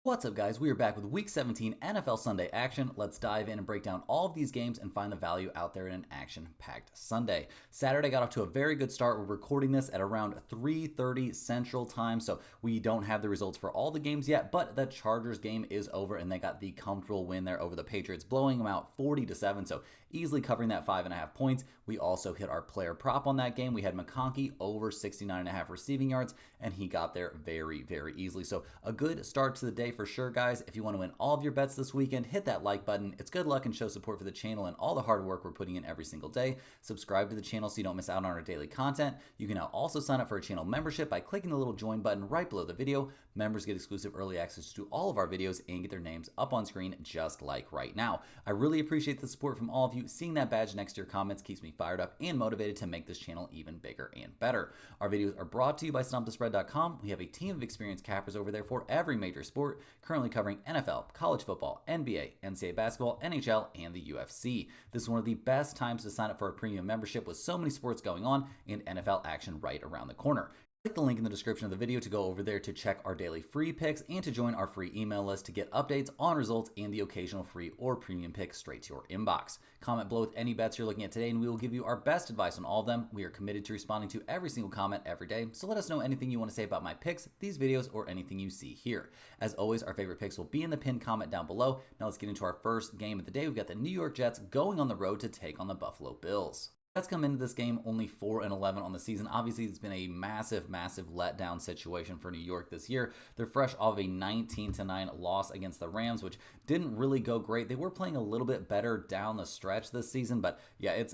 What's up, guys? We are back with Week 17 NFL Sunday action. Let's dive in and break down all of these games and find the value out there in an action-packed Sunday. Saturday got off to a very good start. We're recording this at around 3:30 Central Time, so we don't have the results for all the games yet, but the Chargers game is over, and they got the comfortable win there over the Patriots, blowing them out 40-7, so easily covering that 5.5 points. We also hit our player prop on that game. We had McConkey over 69.5 receiving yards, and he got there very, very easily. So a good start to the day for sure, guys. If you want to win all of your bets this weekend, hit that like button. It's good luck and show support for the channel and all the hard work we're putting in every single day. Subscribe to the channel so you don't miss out on our daily content. You can now also sign up for a channel membership by clicking the little join button right below the video. Members get exclusive early access to all of our videos and get their names up on screen just like right now. I really appreciate the support from all of you. Seeing that badge next to your comments keeps me fired up and motivated to make this channel even bigger and better. Our videos are brought to you by StompTheSpread.com. We have a team of experienced cappers over there for every major sport, currently covering NFL, college football, NBA, NCAA basketball, NHL, and the UFC. This is one of the best times to sign up for a premium membership with so many sports going on and NFL action right around the corner. Click the link in the description of the video to go over there to check our daily free picks and to join our free email list to get updates on results and the occasional free or premium pick straight to your inbox. Comment below with any bets you're looking at today and we will give you our best advice on all of them. We are committed to responding to every single comment every day, so let us know anything you want to say about my picks, these videos, or anything you see here. As always, our favorite picks will be in the pinned comment down below. Now let's get into our first game of the day. We've got the New York Jets going on the road to take on the Buffalo Bills. Jets come into this game only 4-11 on the season. Obviously, it's been a massive letdown situation for New York this year. They're fresh off a 19-9 loss against the Rams, which didn't really go great. They were playing a little bit better down the stretch this season, but yeah, it's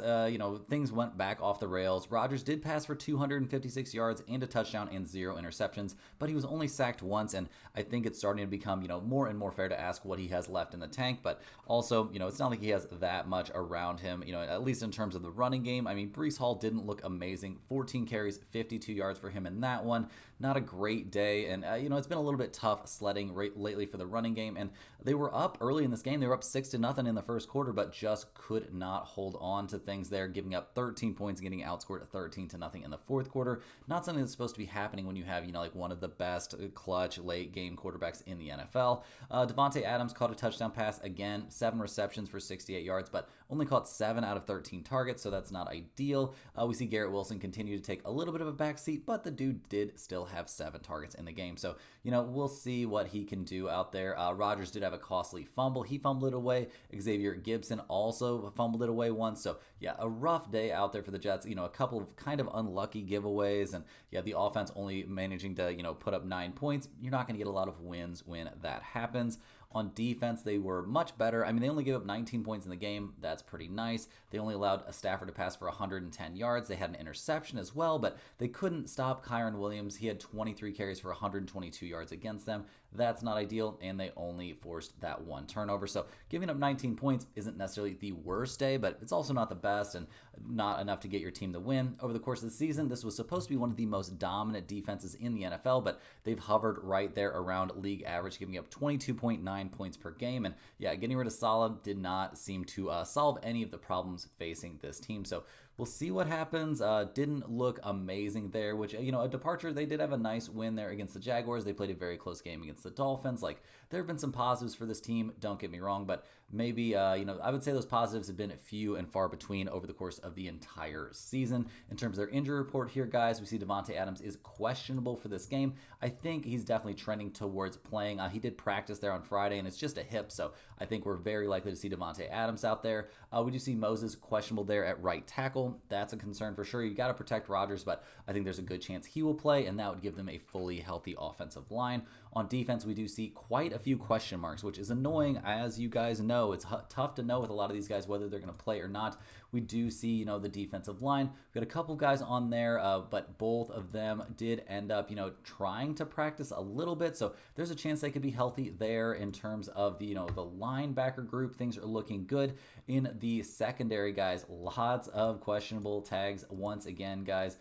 things went back off the rails. Rodgers did pass for 256 yards and a touchdown and 0 interceptions, but he was only sacked once, and I think it's starting to become more and more fair to ask what he has left in the tank. But also, it's not like he has that much around him. At least in terms of the running game. I mean, Breece Hall didn't look amazing. 14 carries, 52 yards for him in that one. Not a great day, and it's been a little bit tough sledding lately for the running game, and they were up early in this game. They were up 6-0 in the first quarter, but just could not hold on to things there, giving up 13 points and getting outscored 13-0 in the fourth quarter. Not something that's supposed to be happening when you have, like one of the best clutch late game quarterbacks in the NFL. Devontae Adams caught a touchdown pass again, 7 receptions for 68 yards, but only caught 7 out of 13 targets, so that's not ideal. We see Garrett Wilson continue to take a little bit of a backseat, but the dude did still have 7 targets in the game. So, we'll see what he can do out there. Rodgers did have a costly fumble. He fumbled it away. Xavier Gibson also fumbled it away once. So, yeah, a rough day out there for the Jets. A couple of kind of unlucky giveaways. And, yeah, the offense only managing to, put up 9 points. You're not going to get a lot of wins when that happens. On defense, they were much better. I mean, they only gave up 19 points in the game. That's pretty nice. They only allowed a Stafford to pass for 110 yards. They had an interception as well, but they couldn't stop Kyron Williams. He had 23 carries for 122 yards against them. That's not ideal, and they only forced that 1 turnover. So giving up 19 points isn't necessarily the worst day, but it's also not the best and not enough to get your team to win. Over the course of the season, this was supposed to be one of the most dominant defenses in the NFL, but they've hovered right there around league average, giving up 22.9 points per game. And yeah, getting rid of Salah did not seem to solve any of the problems facing this team. So we'll see what happens. Didn't look amazing there, which, a departure. They did have a nice win there against the Jaguars. They played a very close game against the Dolphins. Like, there have been some positives for this team, don't get me wrong, but maybe, I would say those positives have been few and far between over the course of the entire season. In terms of their injury report here, guys, we see Devontae Adams is questionable for this game. I think he's definitely trending towards playing. He did practice there on Friday, and it's just a hip, so I think we're very likely to see Devontae Adams out there. We do see Moses questionable there at right tackle. That's a concern for sure. You got to protect Rodgers, but I think there's a good chance he will play, and that would give them a fully healthy offensive line. On defense, we do see quite a few question marks, which is annoying. As you guys know, it's tough to know with a lot of these guys whether they're going to play or not. We do see, the defensive line. We got a couple guys on there, but both of them did end up, trying to practice a little bit. So there's a chance they could be healthy there in terms of the, the linebacker group. Things are looking good. In the secondary, guys, lots of questionable tags once again, guys.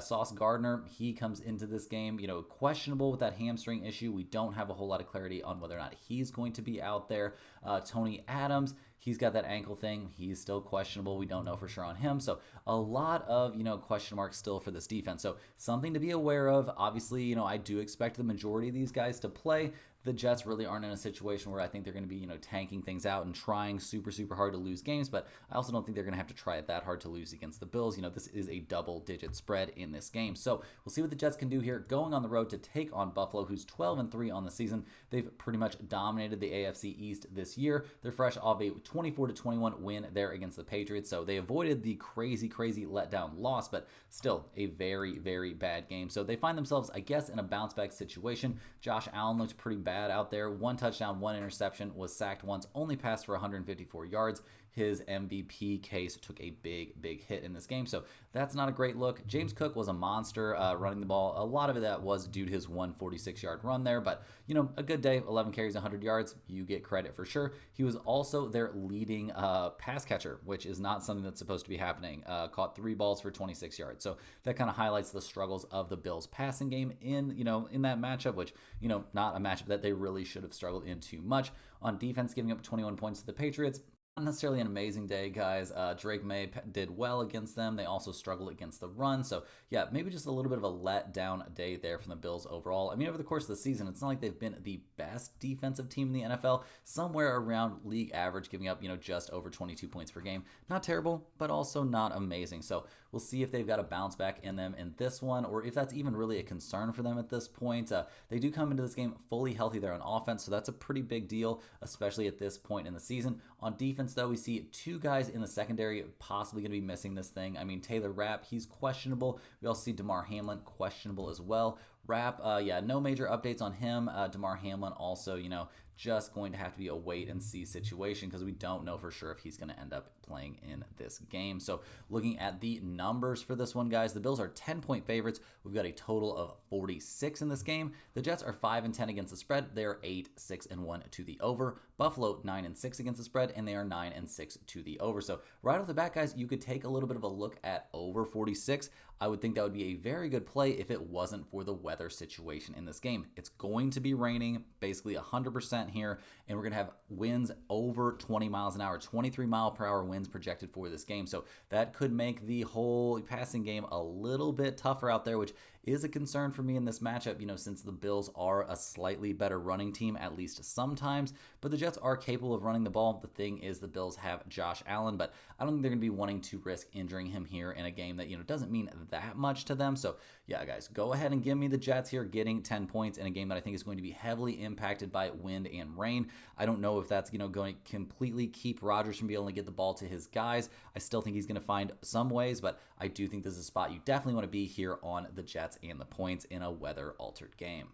Sauce Gardner, he comes into this game, questionable with that hamstring issue. We don't have a whole lot of clarity on whether or not he's going to be out there. Tony Adams, he's got that ankle thing. He's still questionable. We don't know for sure on him. So a lot of, question marks still for this defense. So something to be aware of. Obviously, I do expect the majority of these guys to play. the Jets really aren't in a situation where I think they're going to be, tanking things out and trying super, super hard to lose games, but I also don't think they're going to have to try it that hard to lose against the Bills. This is a double-digit spread in this game. So we'll see what the Jets can do here, going on the road to take on Buffalo, who's 12-3 on the season. They've pretty much dominated the AFC East this year. They're fresh off a 24-21 win there against the Patriots, so they avoided the crazy, crazy letdown loss, but still a very, very bad game. So they find themselves, I guess, in a bounce-back situation. Josh Allen looked pretty bad out there. 1 touchdown, 1 interception, was sacked once, only passed for 154 yards. His MVP case took a big, big hit in this game, so that's not a great look. James Cook was a monster running the ball. A lot of that was due to his 146-yard run there, but, a good day, 11 carries, 100 yards, you get credit for sure. He was also their leading pass catcher, which is not something that's supposed to be happening. Caught 3 balls for 26 yards, so that kind of highlights the struggles of the Bills' passing game in that matchup, which, not a matchup that they really should have struggled in too much. On defense, giving up 21 points to the Patriots. Not necessarily an amazing day, guys. Drake May did well against them. They also struggled against the run. So, yeah, maybe just a little bit of a letdown day there from the Bills overall. I mean, over the course of the season, it's not like they've been the best defensive team in the NFL. Somewhere around league average, giving up, just over 22 points per game. Not terrible, but also not amazing. So, we'll see if they've got a bounce back in them in this one, or if that's even really a concern for them at this point. They do come into this game fully healthy there on offense, so that's a pretty big deal, especially at this point in the season. On defense, though, we see 2 guys in the secondary possibly going to be missing this thing. I mean, Taylor Rapp, he's questionable. We also see Damar Hamlin questionable as well. Rapp, no major updates on him. Damar Hamlin also, just going to have to be a wait and see situation because we don't know for sure if he's going to end up playing in this game. So looking at the numbers for this one, guys, the Bills are 10-point favorites. We've got a total of 46 in this game. The Jets are 5-10 against the spread. They are 8-6-1 to the over. Buffalo 9-6 against the spread, and they are 9-6 to the over. So right off the bat, guys, you could take a little bit of a look at over 46. I would think that would be a very good play if it wasn't for the weather situation in this game. It's going to be raining basically 100% here, and we're going to have winds over 20 miles an hour, 23 mile per hour winds projected for this game. So that could make the whole passing game a little bit tougher out there, which is a concern for me in this matchup, since the Bills are a slightly better running team, at least sometimes, but the Jets are capable of running the ball. The thing is the Bills have Josh Allen, but I don't think they're going to be wanting to risk injuring him here in a game that, doesn't mean that much to them. So yeah, guys, go ahead and give me the Jets here getting 10 points in a game that I think is going to be heavily impacted by wind and rain. I don't know if that's, going to completely keep Rodgers from being able to get the ball to his guys. I still think he's going to find some ways, but I do think this is a spot you definitely want to be here on the Jets and the points in a weather-altered game.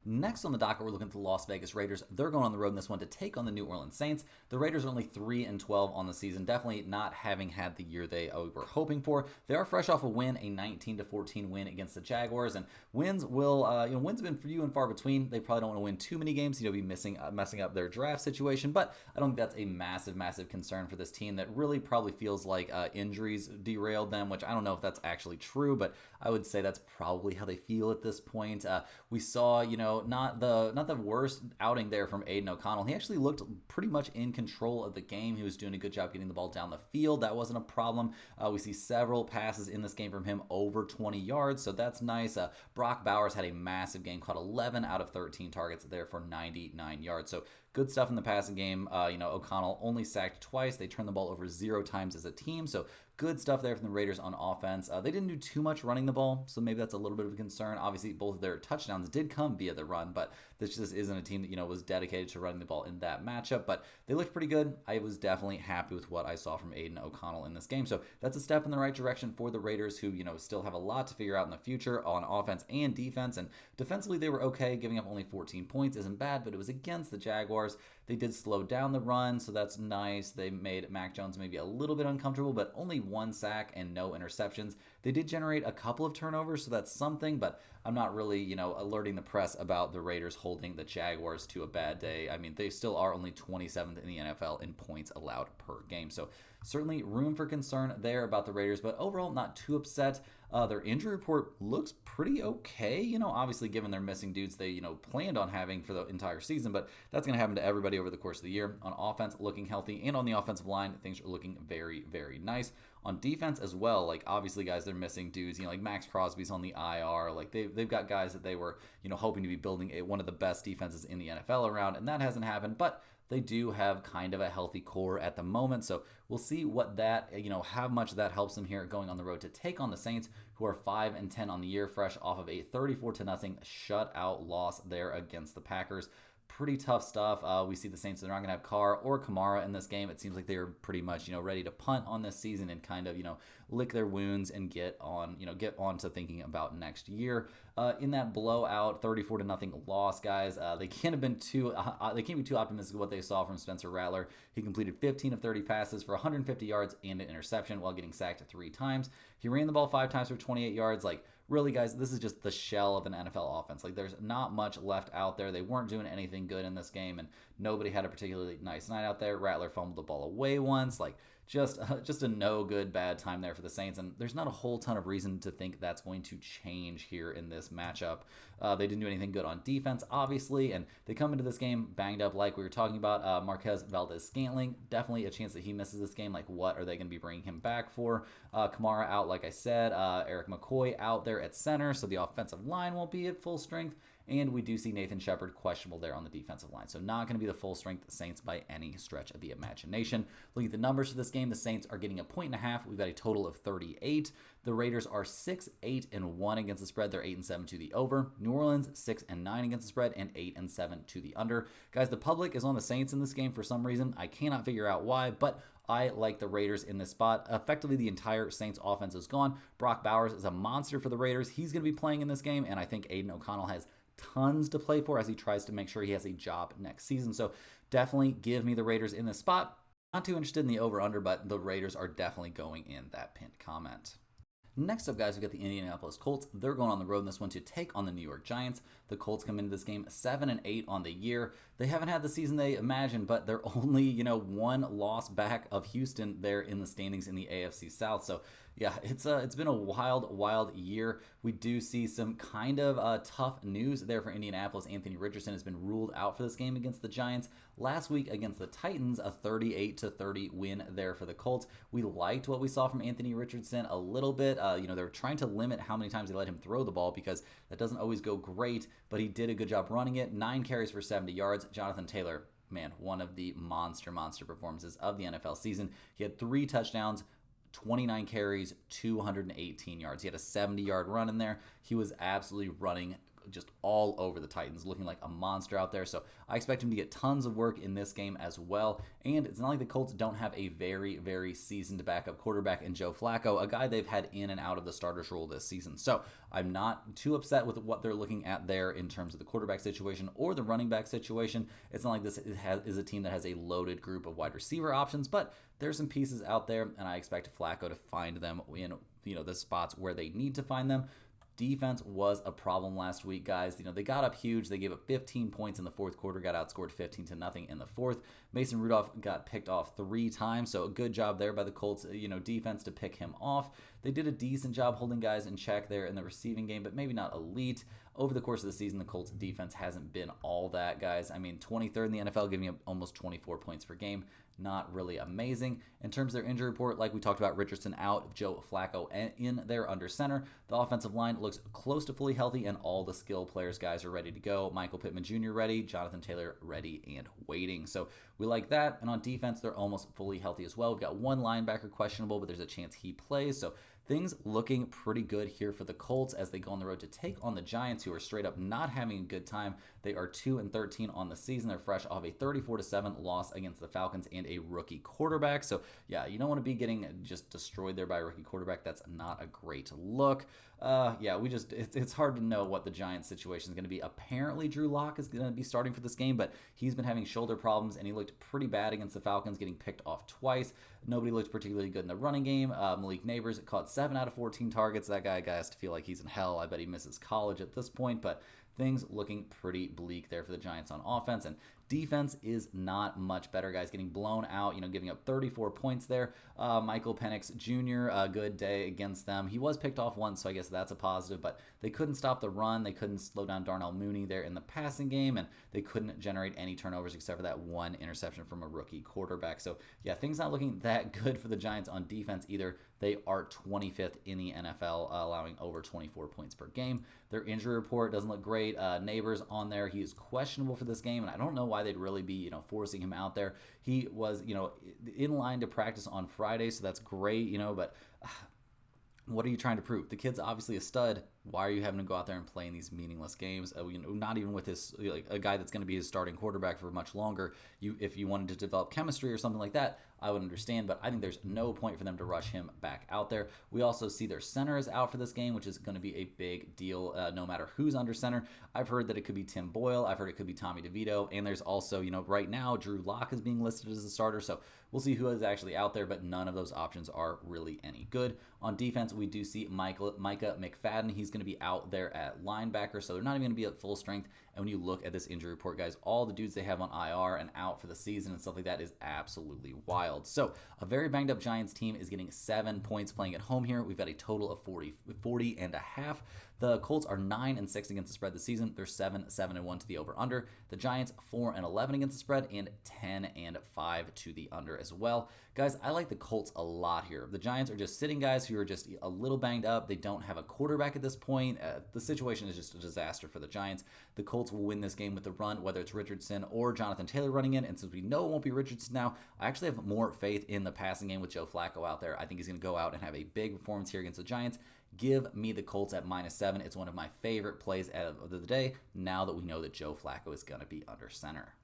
Next on the docket, we're looking at the Las Vegas Raiders. They're going on the road in this one to take on the New Orleans Saints. The Raiders are only 3-12 on the season, definitely not having had the year they were hoping for. They are fresh off a win, a 19-14 win against the Jaguars, and wins will, wins have been few and far between. They probably don't want to win too many games, be messing up their draft situation, but I don't think that's a massive, massive concern for this team that really probably feels like injuries derailed them, which I don't know if that's actually true, but I would say that's probably how they feel at this point. We saw, not the worst outing there from Aiden O'Connell. He actually looked pretty much in control of the game. He was doing a good job getting the ball down the field. That wasn't a problem. We see several passes in this game from him over 20 yards, so that's nice. Brock Bowers had a massive game, caught 11 out of 13 targets there for 99 yards. So good stuff in the passing game. O'Connell only sacked twice. They turned the ball over 0 times as a team, so good stuff there from the Raiders on offense. They didn't do too much running the ball, so maybe that's a little bit of a concern. Obviously, both of their touchdowns did come via the run, but this just isn't a team that, was dedicated to running the ball in that matchup. But they looked pretty good. I was definitely happy with what I saw from Aiden O'Connell in this game. So that's a step in the right direction for the Raiders, who, still have a lot to figure out in the future on offense and defense. And defensively, they were okay. Giving up only 14 points isn't bad, but it was against the Jaguars. They did slow down the run, so that's nice. They made Mac Jones maybe a little bit uncomfortable, but only 1 sack and no interceptions. They did generate a couple of turnovers, so that's something, but I'm not really, alerting the press about the Raiders holding the Jaguars to a bad day. I mean, they still are only 27th in the NFL in points allowed per game. So certainly room for concern there about the Raiders, but overall not too upset. Their injury report looks pretty okay. Obviously given they're missing dudes they, planned on having for the entire season, but that's going to happen to everybody over the course of the year. On offense, looking healthy, and on the offensive line, things are looking very, very nice. On defense as well, like obviously guys they're missing dudes, like Max Crosby's on the IR. Like they've got guys that they were, hoping to be building one of the best defenses in the NFL around, and that hasn't happened, but they do have kind of a healthy core at the moment. So we'll see what that, how much that helps them here going on the road to take on the Saints, who are 5-10 on the year, fresh off of a 34-0 shutout loss there against the Packers. Pretty tough stuff. We see the Saints, they're not going to have Carr or Kamara in this game. It seems like they're pretty much, ready to punt on this season and kind of, lick their wounds and get on to thinking about next year. In that blowout 34-0 loss, guys, they can't be too optimistic of what they saw from Spencer Rattler. He completed 15 of 30 passes for 150 yards and an interception while getting sacked 3 times. He ran the ball 5 times for 28 yards. Like, really, guys, this is just the shell of an NFL offense. Like, there's not much left out there. They weren't doing anything good in this game, and nobody had a particularly nice night out there. Rattler fumbled the ball away once. Like, just a no good bad time there for the Saints, and there's not a whole ton of reason to think that's going to change here in this matchup. They didn't do anything good on defense, obviously, and they come into this game banged up like we were talking about. Marquez Valdez-Scantling, definitely a chance that he misses this game. Like, what are they going to be bringing him back for? Kamara out, like I said. Eric McCoy out there at center, so the offensive line won't be at full strength. And we do see Nathan Shepard questionable there on the defensive line. So not going to be the full strength Saints by any stretch of the imagination. Looking at the numbers for this game, the Saints are getting 1.5 points. We've got a total of 38. The Raiders are 6-8-1 against the spread. They're 8-7 to the over. New Orleans 6-9 against the spread and 8-7 to the under. Guys, the public is on the Saints in this game for some reason. I cannot figure out why, but I like the Raiders in this spot. Effectively, the entire Saints offense is gone. Brock Bowers is a monster for the Raiders. He's going to be playing in this game, and I think Aiden O'Connell has tons to play for as he tries to make sure he has a job next season. So definitely give me the Raiders in this spot. Not too interested in the over-under, but the Raiders are definitely going in that pinned comment. Next up, guys, we got the Indianapolis Colts. They're going on the road in this one to take on the New York Giants. The Colts come into this game 7-8 on the year. They haven't had the season they imagined, but they're only, one loss back of Houston there in the standings in the AFC South. So, yeah, it's been a wild year. We do see some kind of tough news there for Indianapolis. Anthony Richardson has been ruled out for this game against the Giants. Last week against the Titans, a 38-30 win there for the Colts. We liked what we saw from Anthony Richardson a little bit. They were trying to limit how many times they let him throw the ball because that doesn't always go great, but he did a good job running it. 9 carries for 70 yards. Jonathan Taylor, man, one of the monster performances of the NFL season. He had 3 touchdowns, 29 carries, 218 yards. He had a 70-yard run in there. He was absolutely running just all over the Titans, looking like a monster out there. So I expect him to get tons of work in this game as well. And it's not like the Colts don't have a very, very seasoned backup quarterback in Joe Flacco, a guy they've had in and out of the starters role this season. So I'm not too upset with what they're looking at there in terms of the quarterback situation or the running back situation. It's not like this is a team that has a loaded group of wide receiver options, but there's some pieces out there, and I expect Flacco to find them in the spots where they need to find them. Defense was a problem last week, guys. They got up huge. They gave up 15 points in the fourth quarter, got outscored 15-0 in the fourth. Mason Rudolph got picked off 3 times, so a good job there by the Colts, defense to pick him off. They did a decent job holding guys in check there in the receiving game, but maybe not elite. Over the course of the season, the Colts defense hasn't been all that, guys. I mean, 23rd in the NFL, giving up almost 24 points per game. Not really amazing. In terms of their injury report, like we talked about, Richardson out, Joe Flacco in there under center. The offensive line looks close to fully healthy, and all the skill players, guys, are ready to go. Michael Pittman Jr. ready, Jonathan Taylor ready and waiting. So we like that. And on defense, they're almost fully healthy as well. We've got 1 linebacker questionable, but there's a chance he plays. So things looking pretty good here for the Colts as they go on the road to take on the Giants, who are straight up not having a good time. They are 2-13 on the season. They're fresh off a 34-7 loss against the Falcons and a rookie quarterback. So yeah, you don't want to be getting just destroyed there by a rookie quarterback. That's not a great look. It's hard to know what the Giants situation is going to be. Apparently Drew Lock is going to be starting for this game, but he's been having shoulder problems, and he looked pretty bad against the Falcons, getting picked off twice. Nobody looked particularly good in the running game. Malik Neighbors caught 7 out of 14 targets. That guy has to feel like he's in hell. I bet he misses college at this point, but things looking pretty bleak there for the Giants on offense. And Defense is not much better, guys. Getting blown out, giving up 34 points there. Michael Penix Jr., a good day against them. He was picked off once, so I guess that's a positive, but they couldn't stop the run. They couldn't slow down Darnell Mooney there in the passing game, and they couldn't generate any turnovers except for that one interception from a rookie quarterback. So, yeah, things not looking that good for the Giants on defense either. They are 25th in the NFL, allowing over 24 points per game. Their injury report doesn't look great. Neighbors on there. He is questionable for this game, and I don't know why they'd really be, forcing him out there. He was, in line to practice on Friday, so that's great, but what are you trying to prove? The kid's obviously a stud. Why are you having to go out there and play in these meaningless games? Not even with his a guy that's going to be his starting quarterback for much longer. If you wanted to develop chemistry or something like that, I would understand. But I think there's no point for them to rush him back out there. We also see their center is out for this game, which is going to be a big deal. No matter who's under center, I've heard that it could be Tim Boyle. I've heard it could be Tommy DeVito, and there's also right now Drew Lock is being listed as a starter. So we'll see who is actually out there, but none of those options are really any good. On defense, we do see Micah McFadden. He's going to be out there at linebacker, so they're not even going to be at full strength. And when you look at this injury report, guys, all the dudes they have on IR and out for the season and stuff like that is absolutely wild. So a very banged up Giants team is getting 7 points playing at home here. We've got a total of 40 and a half. The Colts are 9-6 against the spread this season. They're 7-1 to the over/under. The Giants 4-11 against the spread and 10-5 to the under as well. Guys, I like the Colts a lot here. The Giants are just sitting guys who are just a little banged up. They don't have a quarterback at this point. The situation is just a disaster for the Giants. The Colts will win this game with the run, whether it's Richardson or Jonathan Taylor running in. And since we know it won't be Richardson now, I actually have more faith in the passing game with Joe Flacco out there. I think he's going to go out and have a big performance here against the Giants. Give me the Colts at -7. It's one of my favorite plays of the day now that we know that Joe Flacco is going to be under center.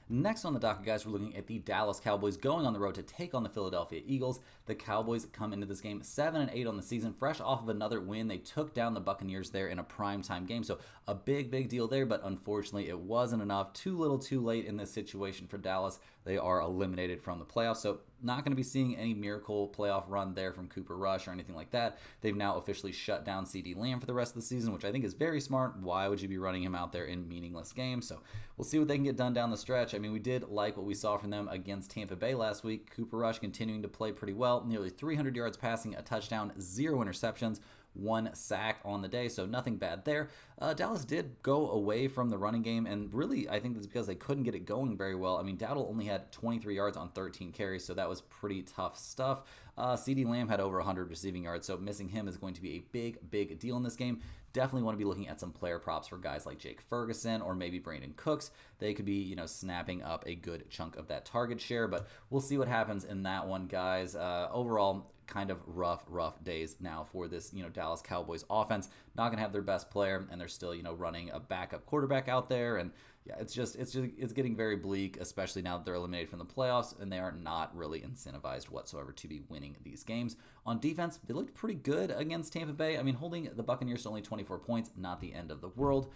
Next on the docket, guys, we're looking at the Dallas Cowboys going on the road to take on the Philadelphia Eagles. The Cowboys come into this game 7-8 on the season, fresh off of another win. They took down the Buccaneers there in a primetime game, so a big deal there, but unfortunately it wasn't enough. Too little too late in this situation for Dallas. They are eliminated from the playoffs, so not going to be seeing any miracle playoff run there from Cooper Rush or anything like that. They've now officially shut down CeeDee Lamb for the rest of the season, which I think is very smart. Why would you be running him out there in meaningless games? So we'll see what they can get done down the stretch. I mean, we did like what we saw from them against Tampa Bay last week. Cooper Rush continuing to play pretty well. Nearly 300 yards passing, a touchdown, 0 interceptions. 1 sack on the day, so nothing bad there. Dallas did go away from the running game, and really, I think that's because they couldn't get it going very well. I mean, Dowdle only had 23 yards on 13 carries, so that was pretty tough stuff. CeeDee Lamb had over 100 receiving yards, so missing him is going to be a big deal in this game. Definitely want to be looking at some player props for guys like Jake Ferguson or maybe Brandon Cooks. They could be, snapping up a good chunk of that target share, but we'll see what happens in that one, guys. Overall, kind of rough days now for this, Dallas Cowboys offense. Not going to have their best player, and they're still, running a backup quarterback out there, and yeah, it's getting very bleak, especially now that they're eliminated from the playoffs, and they are not really incentivized whatsoever to be winning these games. On defense, they looked pretty good against Tampa Bay. I mean, holding the Buccaneers to only 24 points, not the end of the world.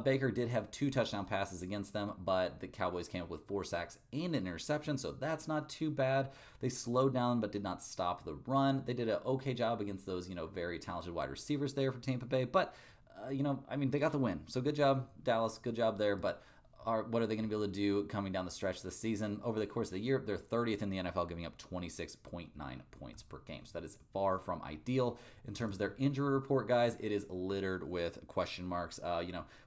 Baker did have 2 touchdown passes against them, but the Cowboys came up with 4 sacks and an interception, so that's not too bad. They slowed down but did not stop the run. They did an okay job against those, very talented wide receivers there for Tampa Bay, but they got the win. So good job, Dallas. Good job there. But what are they going to be able to do coming down the stretch this season? Over the course of the year, they're 30th in the NFL, giving up 26.9 points per game. So that is far from ideal. In terms of their injury report, guys, it is littered with question marks.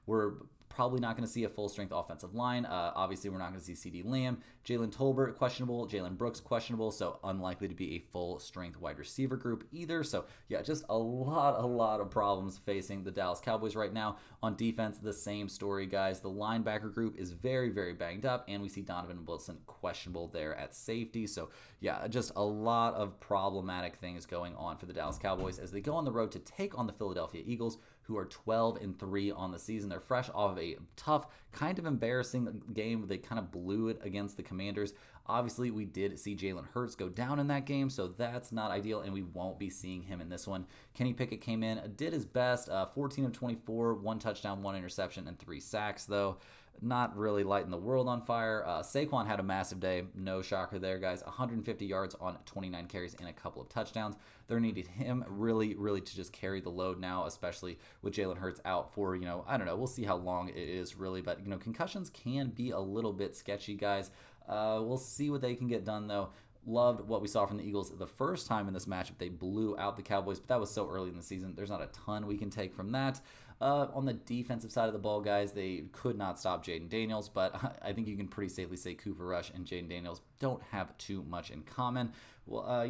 We're probably not going to see a full-strength offensive line. Obviously, we're not going to see CeeDee Lamb. Jalen Tolbert, questionable. Jalen Brooks, questionable. So unlikely to be a full-strength wide receiver group either. So, yeah, just a lot of problems facing the Dallas Cowboys right now. On defense, the same story, guys. The linebacker group is very banged up, and we see Donovan Wilson questionable there at safety. So, yeah, just a lot of problematic things going on for the Dallas Cowboys as they go on the road to take on the Philadelphia Eagles, who are 12-3 on the season. They're fresh off of a tough, kind of embarrassing game. They kind of blew it against the Commanders. Obviously, we did see Jalen Hurts go down in that game, so that's not ideal, and we won't be seeing him in this one. Kenny Pickett came in, did his best, 14 of 24, 1 touchdown, 1 interception, and 3 sacks, though. not really lighting the world on fire. Saquon had a massive day. No shocker there, guys. 150 yards on 29 carries and a couple of touchdowns. They're needing him really, really to just carry the load now, especially with Jalen Hurts out for, I don't know. We'll see how long it is really. But, concussions can be a little bit sketchy, guys. We'll see what they can get done, though. Loved what we saw from the Eagles the first time in this matchup. They blew out the Cowboys, but that was so early in the season. There's not a ton we can take from that. On the defensive side of the ball, guys, they could not stop Jaden Daniels, but I think you can pretty safely say Cooper Rush and Jaden Daniels don't have too much in common. Well,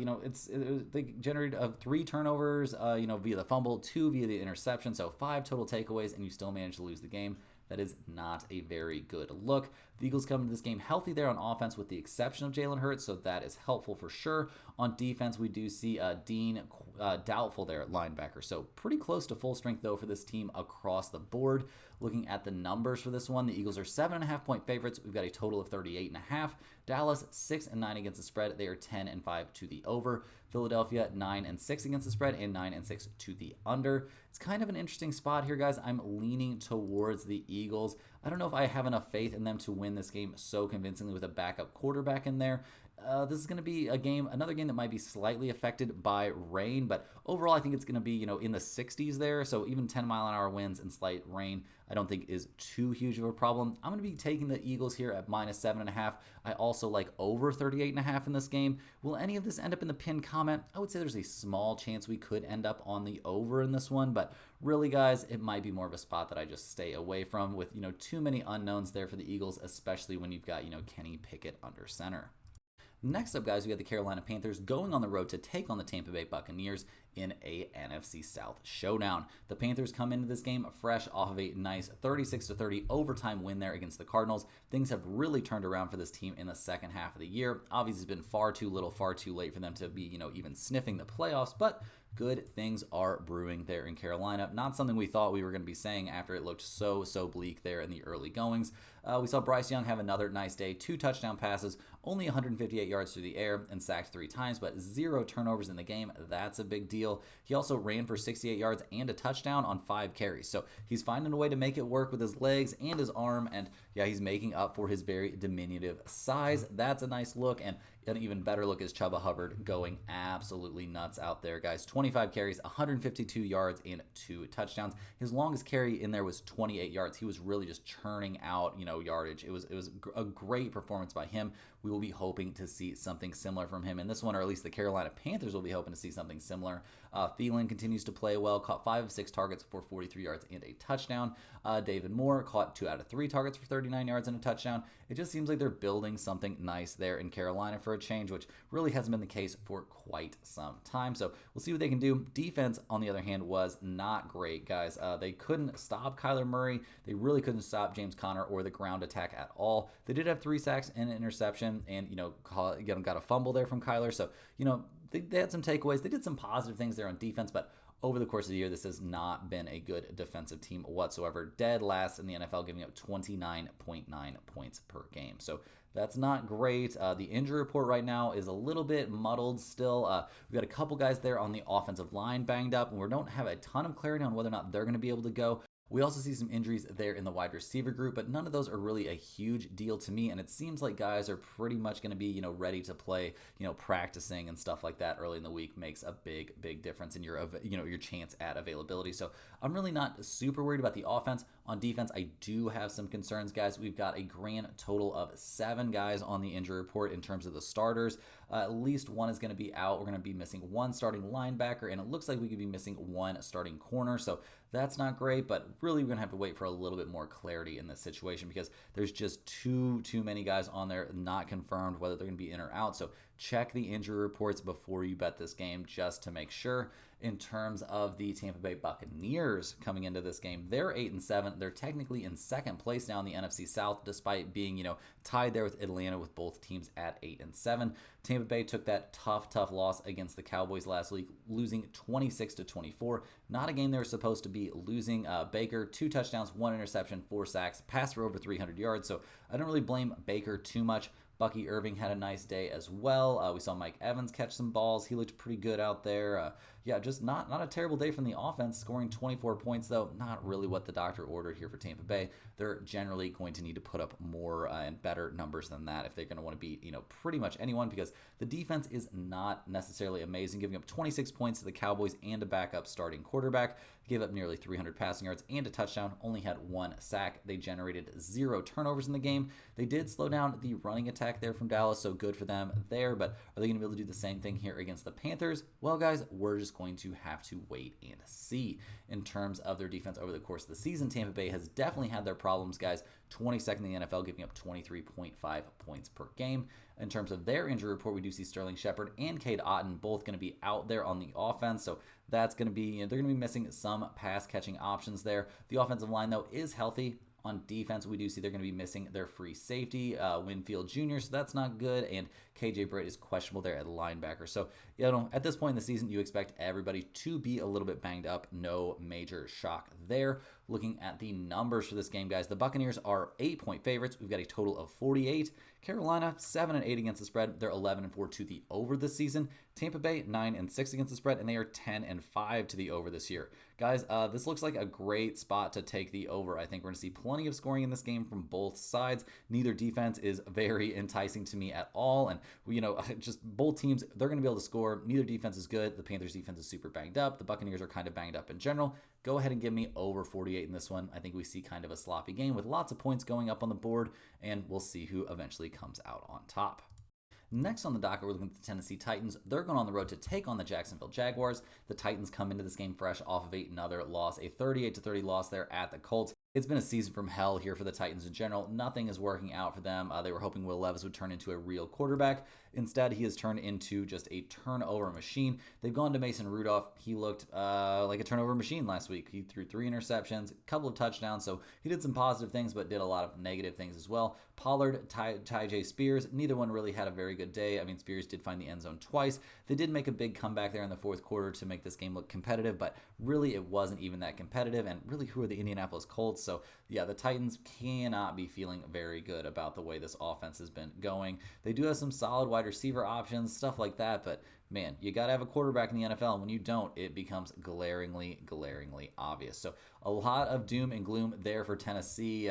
they generated 3 turnovers, via the fumble, 2 via the interception, so 5 total takeaways, and you still managed to lose the game. That is not a very good look. The Eagles come into this game healthy there on offense with the exception of Jalen Hurts, so that is helpful for sure. On defense, we do see Dean doubtful there at linebacker, so pretty close to full strength, though, for this team across the board. Looking at the numbers for this one, the Eagles are 7.5-point favorites. We've got a total of 38.5. Dallas 6-9 against the spread. They are 10-5 to the over. Philadelphia 9-6 against the spread and 9-6 to the under. It's kind of an interesting spot here, guys. I'm leaning towards the Eagles. I don't know if I have enough faith in them to win this game so convincingly with a backup quarterback in there. This is going to be another game that might be slightly affected by rain, but overall I think it's going to be, in the 60s there. So even 10-mile-an-hour winds and slight rain, I don't think is too huge of a problem. I'm going to be taking the Eagles here at -7.5. I also like over 38.5 in this game. Will any of this end up in the pinned comment? I would say there's a small chance we could end up on the over in this one, but really, guys, it might be more of a spot that I just stay away from with, too many unknowns there for the Eagles, especially when you've got, Kenny Pickett under center. Next up, guys, we have the Carolina Panthers going on the road to take on the Tampa Bay Buccaneers in a NFC South showdown. The Panthers come into this game fresh off of a nice 36-30 overtime win there against the Cardinals. Things have really turned around for this team in the second half of the year. Obviously, it's been far too little, far too late for them to be, even sniffing the playoffs, but good things are brewing there in Carolina. Not something we thought we were going to be saying after it looked so bleak there in the early goings. We saw Bryce Young have another nice day, 2 touchdown passes, only 158 yards through the air, and sacked 3 times, but 0 turnovers in the game. That's a big deal. He also ran for 68 yards and a touchdown on 5 carries. So he's finding a way to make it work with his legs and his arm, and yeah, he's making up for his very diminutive size. That's a nice look, and an even better look is Chuba Hubbard going absolutely nuts out there, guys. 25 carries, 152 yards, and 2 touchdowns. His longest carry in there was 28 yards. He was really just churning out, yardage. It was a great performance by him. We will be hoping to see something similar from him in this one, or at least the Carolina Panthers will be hoping to see something similar. Thielen continues to play well, caught 5 of 6 targets for 43 yards and a touchdown. David Moore caught 2 out of 3 targets for 39 yards and a touchdown. It just seems like they're building something nice there in Carolina for a change, which really hasn't been the case for quite some time. So we'll see what they can do. Defense, on the other hand, was not great, guys. They couldn't stop Kyler Murray. They really couldn't stop James Conner or the ground attack at all. They did have 3 sacks and an interception, and got a fumble there from Kyler. So they had some takeaways. They did some positive things there on defense, but over the course of the year, this has not been a good defensive team whatsoever. Dead last in the NFL, giving up 29.9 points per game. So that's not great. The injury report right now is a little bit muddled still. We've got a couple guys there on the offensive line banged up, and we don't have a ton of clarity on whether or not they're going to be able to go. We also see some injuries there in the wide receiver group, but none of those are really a huge deal to me. And it seems like guys are pretty much going to be, ready to play, practicing and stuff like that early in the week makes a big difference in your chance at availability. So I'm really not super worried about the offense. On defense, I do have some concerns, guys. We've got a grand total of 7 guys on the injury report in terms of the starters. At least one is going to be out. We're going to be missing 1 starting linebacker, and it looks like we could be missing 1 starting corner. So that's not great, but really we're going to have to wait for a little bit more clarity in this situation because there's just too many guys on there not confirmed whether they're going to be in or out. So check the injury reports before you bet this game just to make sure. In terms of the Tampa Bay Buccaneers coming into this game, they're 8-7. They're technically in second place now in the NFC South, despite being, tied there with Atlanta with both teams at 8-7. Tampa Bay took that tough loss against the Cowboys last week, losing 26-24. Not a game they were supposed to be losing. Baker, 2 touchdowns, 1 interception, 4 sacks, passed for over 300 yards. So I don't really blame Baker too much. Bucky Irving had a nice day as well. We saw Mike Evans catch some balls. He looked pretty good out there. yeah, just not a terrible day from the offense, scoring 24 points, though not really what the doctor ordered here for Tampa Bay. They're generally going to need to put up more and better numbers than that if they're going to want to beat, pretty much anyone, because the defense is not necessarily amazing, giving up 26 points to the Cowboys and a backup starting quarterback. Gave up nearly 300 passing yards and a touchdown, only had one sack. They generated 0 turnovers in the game. They did slow down the running attack there from Dallas, so good for them there, but are they going to be able to do the same thing here against the Panthers? Well, guys, we're just going to have to wait and see. In terms of their defense over the course of the season, Tampa Bay has definitely had their problems, guys. 22nd in the NFL, giving up 23.5 points per game. In terms of their injury report, we do see Sterling Shepard and Cade Otton both going to be out there on the offense, so that's going to be, they're going to be missing some pass catching options there. The offensive line, though, is healthy. On defense, we do see they're going to be missing their free safety, Winfield Jr., so that's not good, and KJ Britt is questionable there at linebacker. So, at this point in the season, you expect everybody to be a little bit banged up. No major shock there. Looking at the numbers for this game, guys, the Buccaneers are 8-point favorites. We've got a total of 48. Carolina, 7-8 against the spread. They're 11-4 to the over this season. Tampa Bay, 9-6 against the spread, and they are 10-5 to the over this year. Guys, this looks like a great spot to take the over. I think we're going to see plenty of scoring in this game from both sides. Neither defense is very enticing to me at all, and just both teams, they're going to be able to score. Neither defense is good. The Panthers defense is super banged up. The Buccaneers are kind of banged up in general. Go ahead and give me over 48 in this one. I think we see kind of a sloppy game with lots of points going up on the board, and we'll see who eventually comes out on top. Next on the docket, we're looking at the Tennessee Titans. They're going on the road to take on the Jacksonville Jaguars. The Titans come into this game fresh off of another loss, a 38-30 loss there at the Colts. It's been a season from hell here for the Titans in general. Nothing is working out for them. They were hoping Will Levis would turn into a real quarterback. Instead, he has turned into just a turnover machine. They've gone to Mason Rudolph. He looked like a turnover machine last week. He threw 3 interceptions, a couple of touchdowns, so he did some positive things, but did a lot of negative things as well. Pollard, Tyjae Spears, neither one really had a very good day. I mean, Spears did find the end zone twice. They did make a big comeback there in the fourth quarter to make this game look competitive, but really it wasn't even that competitive, and really who are the Indianapolis Colts? So yeah, the Titans cannot be feeling very good about the way this offense has been going. They do have some solid wide receiver options, stuff like that, but man, you got to have a quarterback in the NFL. And when you don't, it becomes glaringly obvious. So a lot of doom and gloom there for Tennessee,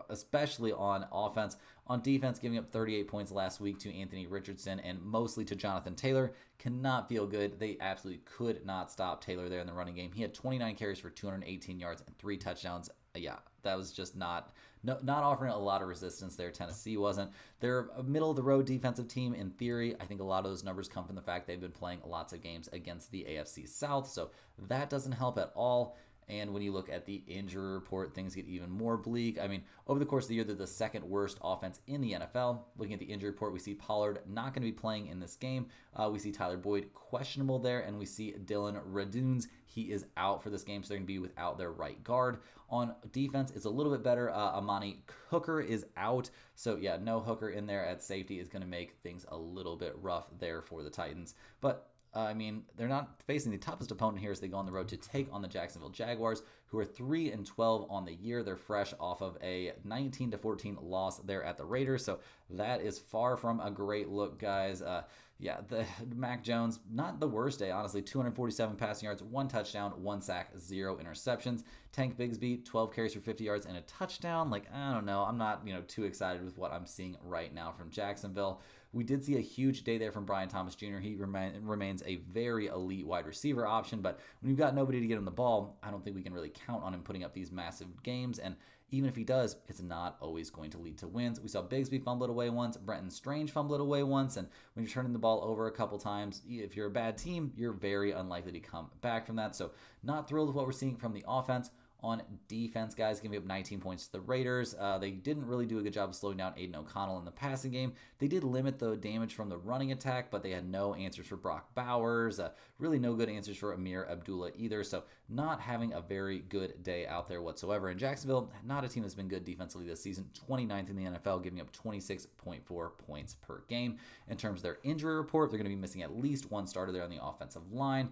especially on offense. On defense, giving up 38 points last week to Anthony Richardson and mostly to Jonathan Taylor. Cannot feel good. They absolutely could not stop Taylor there in the running game. He had 29 carries for 218 yards and 3 touchdowns. Yeah, that was just not offering a lot of resistance there. Tennessee wasn't. They're a middle-of-the-road defensive team in theory. I think a lot of those numbers come from the fact they've been playing lots of games against the AFC South, so that doesn't help at all. And when you look at the injury report, things get even more bleak. I mean, over the course of the year, they're the second worst offense in the NFL. Looking at the injury report, we see Pollard not going to be playing in this game. We see Tyler Boyd questionable there, and we see Dylan Radunes. He is out for this game, so they're going to be without their right guard. On defense, it's a little bit better. Amani Hooker is out. So, yeah, no Hooker in there at safety is going to make things a little bit rough there for the Titans. But they're not facing the toughest opponent here as they go on the road to take on the Jacksonville Jaguars, who are 3-12 on the year. They're fresh off of a 19-14 loss there at the Raiders, so that is far from a great look, guys. The Mac Jones, not the worst day, honestly. 247 passing yards, 1 touchdown, 1 sack, 0 interceptions. Tank Bigsby, 12 carries for 50 yards and a touchdown. I don't know. I'm not, too excited with what I'm seeing right now from Jacksonville. We did see a huge day there from Brian Thomas Jr. He remains a very elite wide receiver option, but when you've got nobody to get him the ball, I don't think we can really count on him putting up these massive games, and even if he does, it's not always going to lead to wins. We saw Bigsby fumble it away once, Brenton Strange fumble it away once, and when you're turning the ball over a couple times, if you're a bad team, you're very unlikely to come back from that. So not thrilled with what we're seeing from the offense. On defense, guys, giving up 19 points to the Raiders. They didn't really do a good job of slowing down Aiden O'Connell in the passing game. They did limit the damage from the running attack, but they had no answers for Brock Bowers. Really no good answers for Amir Abdullah either. So not having a very good day out there whatsoever. And Jacksonville, not a team that's been good defensively this season. 29th in the NFL, giving up 26.4 points per game. In terms of their injury report, they're going to be missing at least 1 starter there on the offensive line.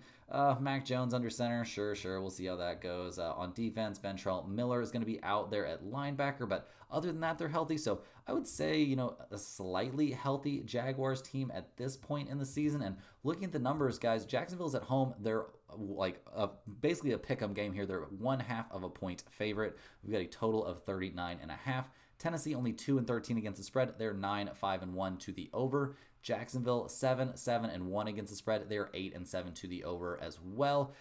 Mac Jones under center, sure, we'll see how that goes. On defense, defense. Ventrell Miller is going to be out there at linebacker, but other than that, they're healthy. So I would say, a slightly healthy Jaguars team at this point in the season. And looking at the numbers, guys, Jacksonville's at home. They're basically a pick 'em game here. They're 1/2 of a point favorite. We've got a total of 39.5. Tennessee only 2-13 against the spread. They're 9-5-1 to the over. Jacksonville 7-7-1 against the spread. They're 8-7 to the over as well.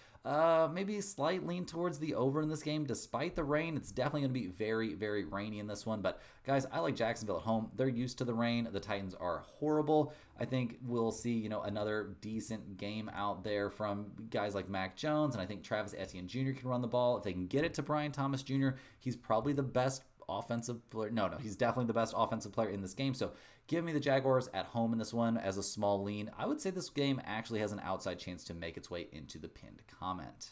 Maybe a slight lean towards the over in this game, despite the rain. It's definitely going to be very, very rainy in this one. But guys, I like Jacksonville at home. They're used to the rain. The Titans are horrible. I think we'll see, another decent game out there from guys like Mac Jones, and I think Travis Etienne Jr. can run the ball. If they can get it to Brian Thomas Jr., he's probably the best offensive player. No, he's definitely the best offensive player in this game. So give me the Jaguars at home in this one as a small lean. I would say this game actually has an outside chance to make its way into the pinned comment.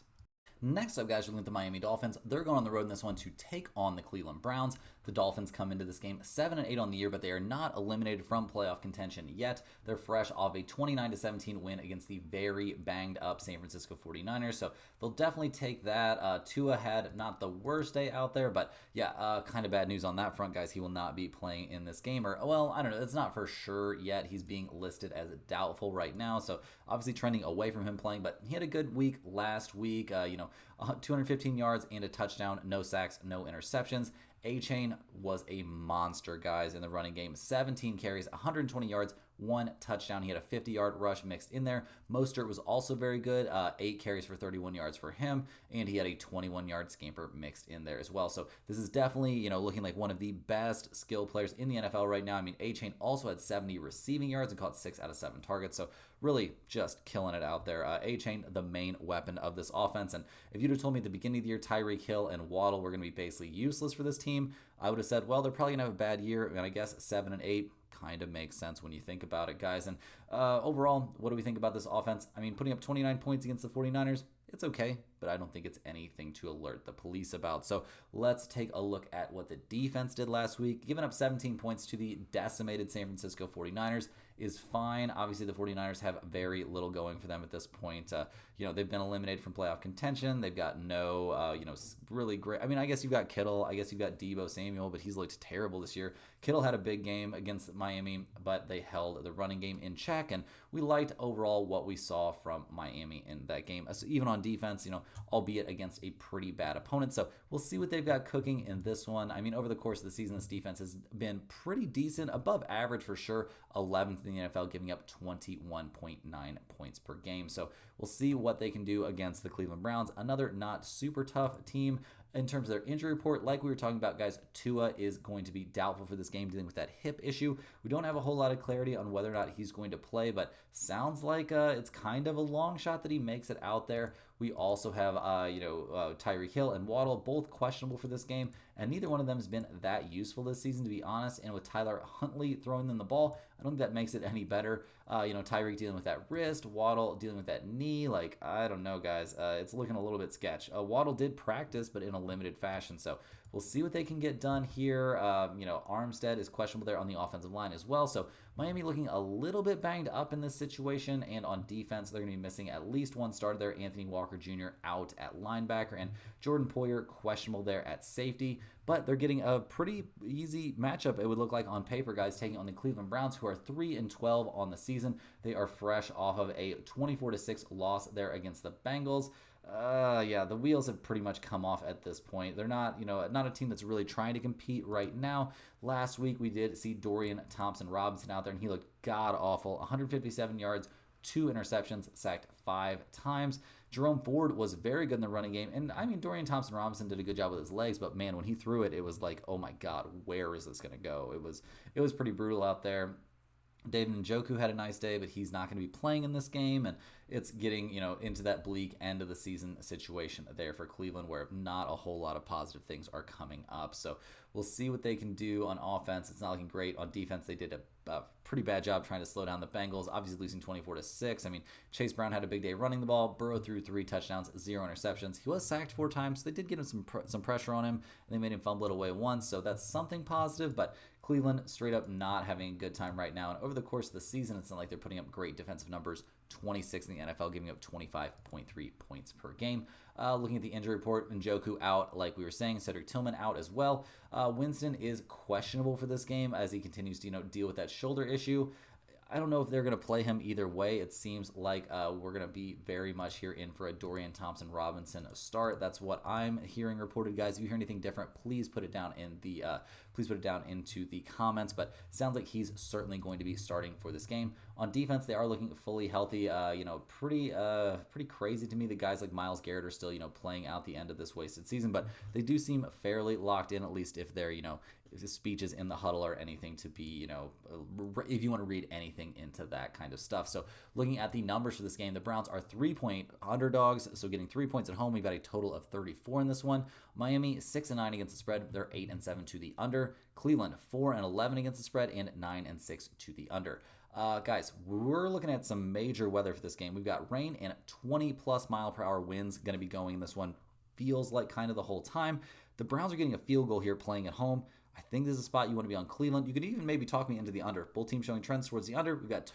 Next up, guys, we're looking at the Miami Dolphins. They're going on the road in this one to take on the Cleveland Browns. The Dolphins come into this game 7-8 on the year, but they are not eliminated from playoff contention yet. They're fresh off a 29-17 win against the very banged up San Francisco 49ers, so they'll definitely take that. Tua had not the worst day out there, but yeah, kind of bad news on that front, guys. He will not be playing in this game, or, well, I don't know. It's not for sure yet. He's being listed as doubtful right now, so obviously trending away from him playing, but he had a good week last week. 215 yards and a touchdown, no sacks, no interceptions. A-Chain was a monster, guys, in the running game. 17 carries, 120 yards, 1 touchdown. He had a 50-yard rush mixed in there. Mostert was also very good. 8 carries for 31 yards for him, and he had a 21-yard scamper mixed in there as well. So this is definitely, looking like one of the best skill players in the NFL right now. I mean, A-Chain also had 70 receiving yards and caught 6 out of 7 targets. So really just killing it out there. A-Chain, the main weapon of this offense. And if you'd have told me at the beginning of the year Tyreek Hill and Waddle were going to be basically useless for this team, I would have said, well, they're probably going to have a bad year. And I guess 7-8 kind of makes sense when you think about it, guys. And overall, what do we think about this offense? I mean, putting up 29 points against the 49ers, it's okay, but I don't think it's anything to alert the police about. So let's take a look at what the defense did last week. Giving up 17 points to the decimated San Francisco 49ers is fine. Obviously, the 49ers have very little going for them at this point. They've been eliminated from playoff contention. They've got no, really great. I mean, I guess you've got Kittle. I guess you've got Deebo Samuel, but he's looked terrible this year. Kittle had a big game against Miami, but they held the running game in check, and we liked overall what we saw from Miami in that game. So even on defense, albeit against a pretty bad opponent. So we'll see what they've got cooking in this one. I mean, over the course of the season, this defense has been pretty decent, above average for sure, 11th in the NFL, giving up 21.9 points per game. So we'll see what they can do against the Cleveland Browns, another not super tough team. In terms of their injury report, like we were talking about, guys, Tua is going to be doubtful for this game, dealing with that hip issue. We don't have a whole lot of clarity on whether or not he's going to play, but sounds like it's kind of a long shot that he makes it out there. We also have, Tyreek Hill and Waddle, both questionable for this game, and neither one of them has been that useful this season, to be honest. And with Tyler Huntley throwing them the ball, I don't think that makes it any better. Tyreek dealing with that wrist, Waddle dealing with that knee. I don't know, guys. It's looking a little bit sketch. Waddle did practice, but in a limited fashion, so we'll see what they can get done here. Armstead is questionable there on the offensive line as well. So Miami looking a little bit banged up in this situation, and on defense, they're going to be missing at least one starter there. Anthony Walker Jr. out at linebacker, and Jordan Poyer questionable there at safety. But they're getting a pretty easy matchup, it would look like on paper, guys, taking on the Cleveland Browns, who are 3-12 on the season. They are fresh off of a 24-6 loss there against the Bengals. The wheels have pretty much come off at this point. They're not, not a team that's really trying to compete right now. Last week, we did see Dorian Thompson-Robinson out there, and he looked god-awful. 157 yards, 2 interceptions, sacked 5 times. Jerome Ford was very good in the running game, and I mean, Dorian Thompson-Robinson did a good job with his legs, but man, when he threw it, it was like, oh my god, where is this going to go? It was pretty brutal out there. David Njoku had a nice day, but he's not going to be playing in this game, and it's getting, into that bleak end of the season situation there for Cleveland, where not a whole lot of positive things are coming up. So we'll see what they can do on offense. It's not looking great. On defense, they did a pretty bad job trying to slow down the Bengals, obviously losing 24-6. I mean, Chase Brown had a big day running the ball. Burrow threw 3 touchdowns, 0 interceptions. He was sacked 4 times, so they did give him some pressure on him, and they made him fumble it away once, so that's something positive. But Cleveland straight up not having a good time right now. And over the course of the season, it's not like they're putting up great defensive numbers. 26 in the NFL, giving up 25.3 points per game. Looking at the injury report, Njoku out, like we were saying. Cedric Tillman out as well. Winston is questionable for this game as he continues to deal with that shoulder issue. I don't know if they're going to play him either way. It seems like we're going to be very much here in for a Dorian Thompson-Robinson start. That's what I'm hearing reported, guys. If you hear anything different, please put it down in the into the comments. But it sounds like he's certainly going to be starting for this game. On defense, they are looking fully healthy. Pretty crazy to me. The guys like Myles Garrett are still playing out the end of this wasted season, but they do seem fairly locked in, at least if they're speeches in the huddle or anything to be, if you want to read anything into that kind of stuff. So looking at the numbers for this game, the Browns are 3-point underdogs, so getting 3 points at home. We've got a total of 34 in this one. Miami 6-9 against the spread. They're 8-7 to the under. Cleveland 4-11 against the spread and 9-6 to the under. Guys, we're looking at some major weather for this game. We've got rain and 20+ mile per hour winds going to be going in this one. Feels like kind of the whole time. The Browns are getting a field goal here playing at home. I think this is a spot you want to be on Cleveland. You could even maybe talk me into the under. Both teams showing trends towards the under. We've got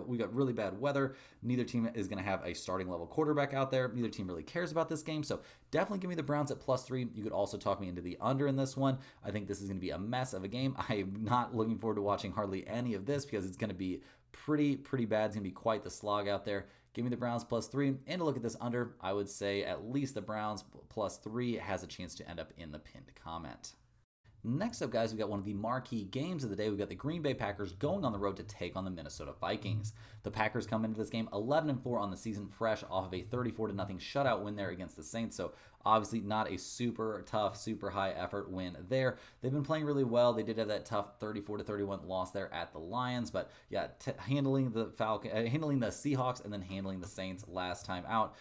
we've got really bad weather. Neither team is going to have a starting level quarterback out there. Neither team really cares about this game. So definitely give me the Browns at +3. You could also talk me into the under in this one. I think this is going to be a mess of a game. I am not looking forward to watching hardly any of this because it's going to be pretty bad. It's going to be quite the slog out there. Give me the Browns +3. And to look at this under, I would say at least the Browns +3 has a chance to end up in the pinned comment. Next up, guys, we got one of the marquee games of the day. We've got the Green Bay Packers going on the road to take on the Minnesota Vikings. The Packers come into this game 11-4 on the season, fresh off of a 34-0 shutout win there against the Saints. So obviously not a super tough, super high effort win there. They've been playing really well. They did have that tough 34-31 loss there at the Lions, but yeah, handling the Seahawks and then handling the Saints last time out.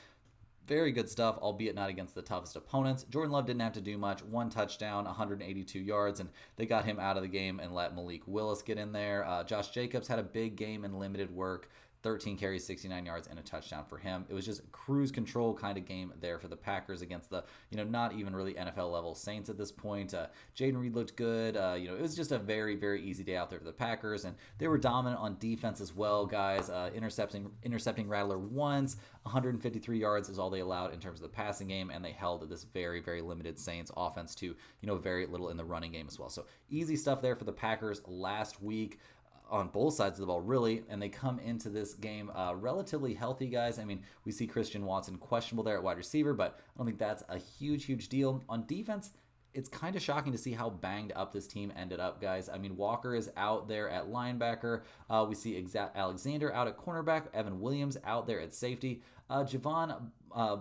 Very good stuff, albeit not against the toughest opponents. Jordan Love didn't have to do much. 1 touchdown, 182 yards, and they got him out of the game and let Malik Willis get in there. Josh Jacobs had a big game in limited work. 13 carries, 69 yards, and a touchdown for him. It was just cruise control kind of game there for the Packers against the, not even really NFL level Saints at this point. Jaden Reed looked good. It was just a very, very easy day out there for the Packers, and they were dominant on defense as well, guys. Intercepting Rattler once, 153 yards is all they allowed in terms of the passing game, and they held this very, very limited Saints offense to, very little in the running game as well. So easy stuff there for the Packers last week. On both sides of the ball, really, and they come into this game relatively healthy, guys. I mean, we see Christian Watson questionable there at wide receiver, but I don't think that's a huge deal. On defense, it's kind of shocking to see how banged up this team ended up, guys. I mean, Walker is out there at linebacker. We see Alexander out at cornerback. Evan Williams out there at safety. Javon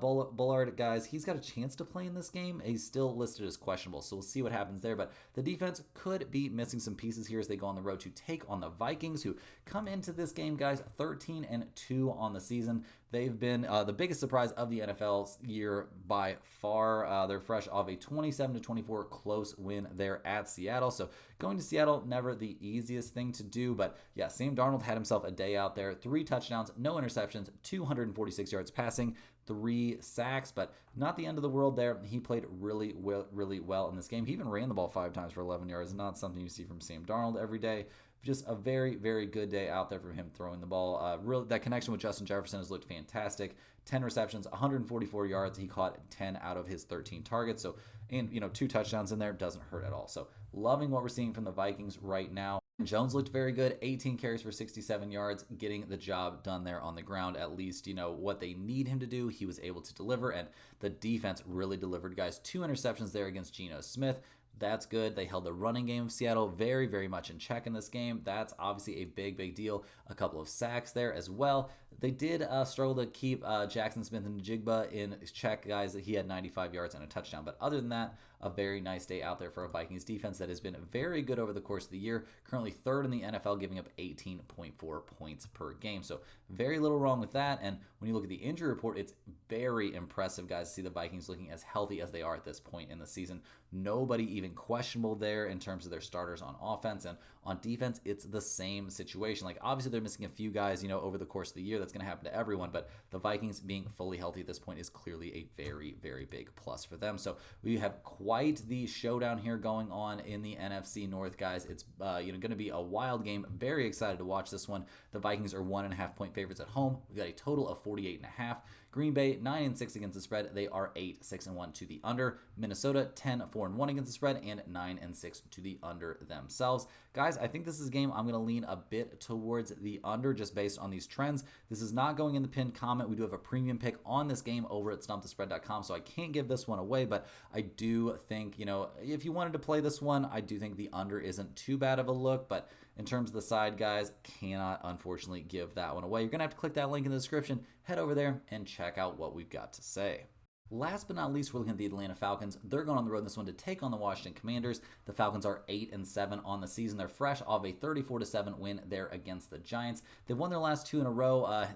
Bullard, guys, he's got a chance to play in this game. He's still listed as questionable, so we'll see what happens there. But the defense could be missing some pieces here as they go on the road to take on the Vikings, who come into this game, guys, 13-2 on the season. They've been the biggest surprise of the NFL's year by far. They're fresh off a 27-24 close win there at Seattle. So going to Seattle, never the easiest thing to do. But yeah, Sam Darnold had himself a day out there. 3 touchdowns, no interceptions, 246 yards passing, 3 sacks, but not the end of the world there. He played really well in this game. He even ran the ball 5 times for 11 yards. Not something you see from Sam Darnold every day. Just a very, very good day out there for him throwing the ball. Really, that connection with Justin Jefferson has looked fantastic. 10 receptions, 144 yards. He caught 10 out of his 13 targets. So, and 2 touchdowns in there doesn't hurt at all. So, loving what we're seeing from the Vikings right now. Jones looked very good, 18 carries for 67 yards, getting the job done there on the ground. At least, what they need him to do, he was able to deliver, and the defense really delivered, guys. 2 interceptions there against Geno Smith. That's good. They held the running game of Seattle very, very much in check in this game. That's obviously a big deal. A couple of sacks there as well. They did struggle to keep Jackson Smith and Jigba in check, guys. He had 95 yards and a touchdown. But other than that, a very nice day out there for a Vikings defense that has been very good over the course of the year. Currently 3rd in the NFL, giving up 18.4 points per game. So very little wrong with that. And when you look at the injury report, it's very impressive, guys, to see the Vikings looking as healthy as they are at this point in the season. nobody even questionable there in terms of their starters on offense. And on defense, it's the same situation. Like, obviously, they're missing a few guys, over the course of the year. That's going to happen to everyone. But the Vikings being fully healthy at this point is clearly a very, very big plus for them. So we have quite the showdown here going on in the NFC North, guys. It's going to be a wild game. Very excited to watch this one. The Vikings are 1.5-point favorites at home. We got a total of 48.5. Green Bay 9-6 against the spread. They are 8-6-1 to the under. Minnesota 10-4-1 against the spread and 9-6 to the under themselves. Guys, I think this is a game I'm going to lean a bit towards the under just based on these trends. This is not going in the pinned comment. We do have a premium pick on this game over at stumpthespread.com, so I can't give this one away, but I do think, if you wanted to play this one, I do think the under isn't too bad of a look, but in terms of the side, guys, cannot unfortunately give that one away. You're going to have to click that link in the description, head over there, and check out what we've got to say. Last but not least, we're looking at the Atlanta Falcons. They're going on the road in this one to take on the Washington Commanders. The Falcons are 8-7 on the season. They're fresh off a 34-7 win there against the Giants. They've won their last 2 in a row,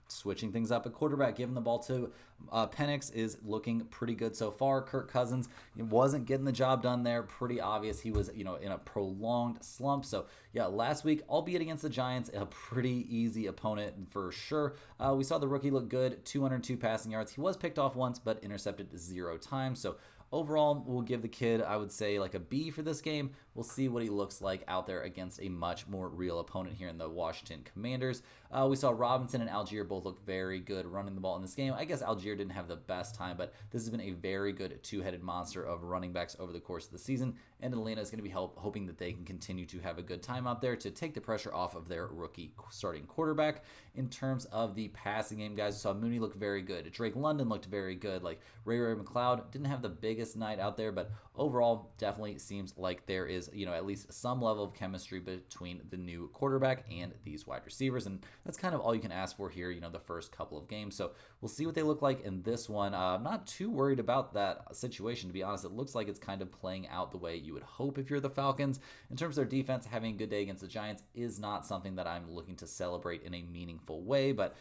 switching things up at quarterback, giving the ball to Penix is looking pretty good so far. Kirk Cousins wasn't getting the job done there. Pretty obvious he was, in a prolonged slump. So, yeah, last week, albeit against the Giants, a pretty easy opponent for sure. We saw the rookie look good, 202 passing yards. He was picked off once, but intercepted 0 times. So, overall, we'll give the kid, I would say, like a B for this game. We'll see what he looks like out there against a much more real opponent here in the Washington Commanders. We saw Robinson and Algier both look very good running the ball in this game. I guess Algier didn't have the best time, but this has been a very good two-headed monster of running backs over the course of the season, and Atlanta is going to be hoping that they can continue to have a good time out there to take the pressure off of their rookie starting quarterback. In terms of the passing game, guys, we saw Mooney look very good. Drake London looked very good. Like Ray McLeod didn't have the biggest night out there, but overall definitely seems like there is, at least some level of chemistry between the new quarterback and these wide receivers, and that's kind of all you can ask for here, the first couple of games. So we'll see what they look like in this one. I'm not too worried about that situation, to be honest. It looks like it's kind of playing out the way you would hope if you're the Falcons. In terms of their defense, having a good day against the Giants is not something that I'm looking to celebrate in a meaningful way, but,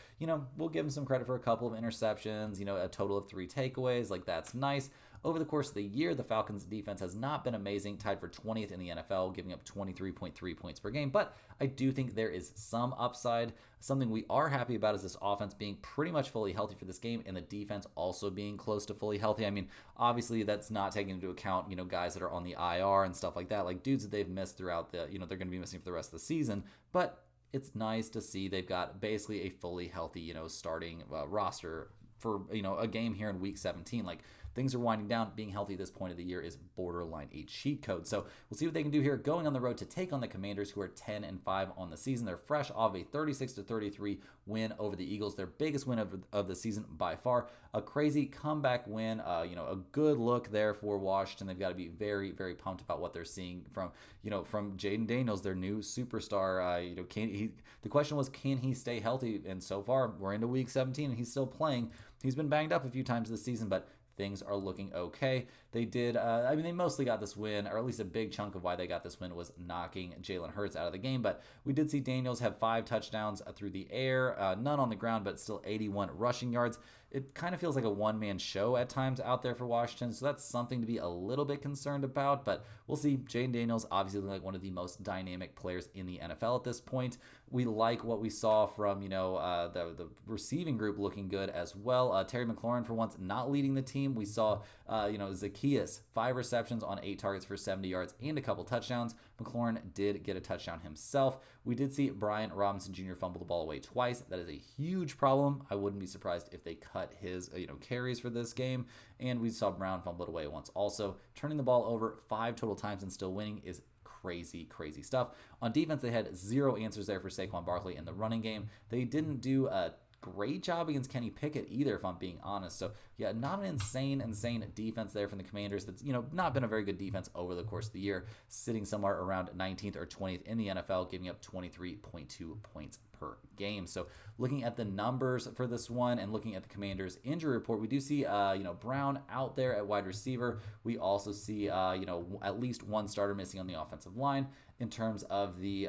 we'll give them some credit for a couple of interceptions, a total of 3 takeaways. Like, that's nice. Over the course of the year, the Falcons' defense has not been amazing, tied for 20th in the NFL, giving up 23.3 points per game. But I do think there is some upside. Something we are happy about is this offense being pretty much fully healthy for this game and the defense also being close to fully healthy. I mean, obviously, that's not taking into account, guys that are on the IR and stuff like that, like dudes that they've missed throughout the, they're going to be missing for the rest of the season. But it's nice to see they've got basically a fully healthy, starting roster for, a game here in week 17. Like, things are winding down. Being healthy at this point of the year is borderline a cheat code. So we'll see what they can do here going on the road to take on the Commanders, who are 10-5 on the season. They're fresh off a 36-33 win over the Eagles, their biggest win of the season by far. A crazy comeback win, a good look there for Washington. They've got to be very, very pumped about what they're seeing from Jaden Daniels, their new superstar. The question was, can he stay healthy? And so far, we're into week 17 and he's still playing. He's been banged up a few times this season, but things are looking okay. They did, they mostly got this win, or at least a big chunk of why they got this win was knocking Jalen Hurts out of the game. But we did see Daniels have 5 touchdowns through the air, none on the ground, but still 81 rushing yards. It kind of feels like a one-man show at times out there for Washington, so that's something to be a little bit concerned about. But we'll see. Jaden Daniels obviously like one of the most dynamic players in the NFL at this point. We like what we saw from the receiving group looking good as well. Terry McLaurin for once not leading the team. We saw Zacchaeus 5 receptions on 8 targets for 70 yards and a couple touchdowns. McLaurin did get a touchdown himself. We did see Brian Robinson Jr. fumble the ball away twice. That is a huge problem. I wouldn't be surprised if they cut his carries for this game. And we saw Brown fumble it away once also. Turning the ball over 5 total times and still winning is crazy stuff. On defense, they had 0 answers there for Saquon Barkley in the running game. They didn't do a great job against Kenny Pickett either, if I'm being honest. So yeah, not an insane defense there from the Commanders. That's not been a very good defense over the course of the year, sitting somewhere around 19th or 20th in the NFL, giving up 23.2 points per game. So looking at the numbers for this one and looking at the Commanders injury report, we do see Brown out there at wide receiver. We also see at least one starter missing on the offensive line. In terms of the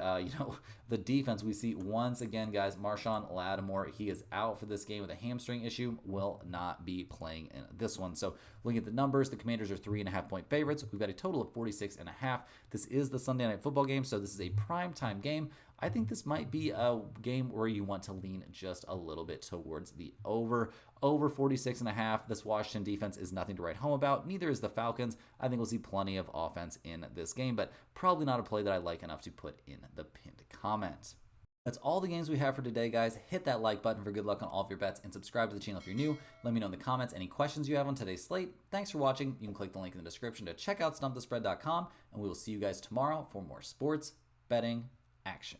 the defense, we see once again, guys, Marshawn Lattimore, he is out for this game with a hamstring issue, will not be playing in this one. So looking at the numbers, the Commanders are 3.5-point favorites. We've got a total of 46.5. This is the Sunday Night Football game, so this is a primetime game. I think this might be a game where you want to lean just a little bit towards the over 46.5. This Washington defense is nothing to write home about. Neither is the Falcons. I think we'll see plenty of offense in this game, but probably not a play that I like enough to put in the pinned comment. That's all the games we have for today, guys. Hit that like button for good luck on all of your bets and subscribe to the channel if you're new. Let me know in the comments any questions you have on today's slate. Thanks for watching. You can click the link in the description to check out stumpthespread.com, and we will see you guys tomorrow for more sports betting action.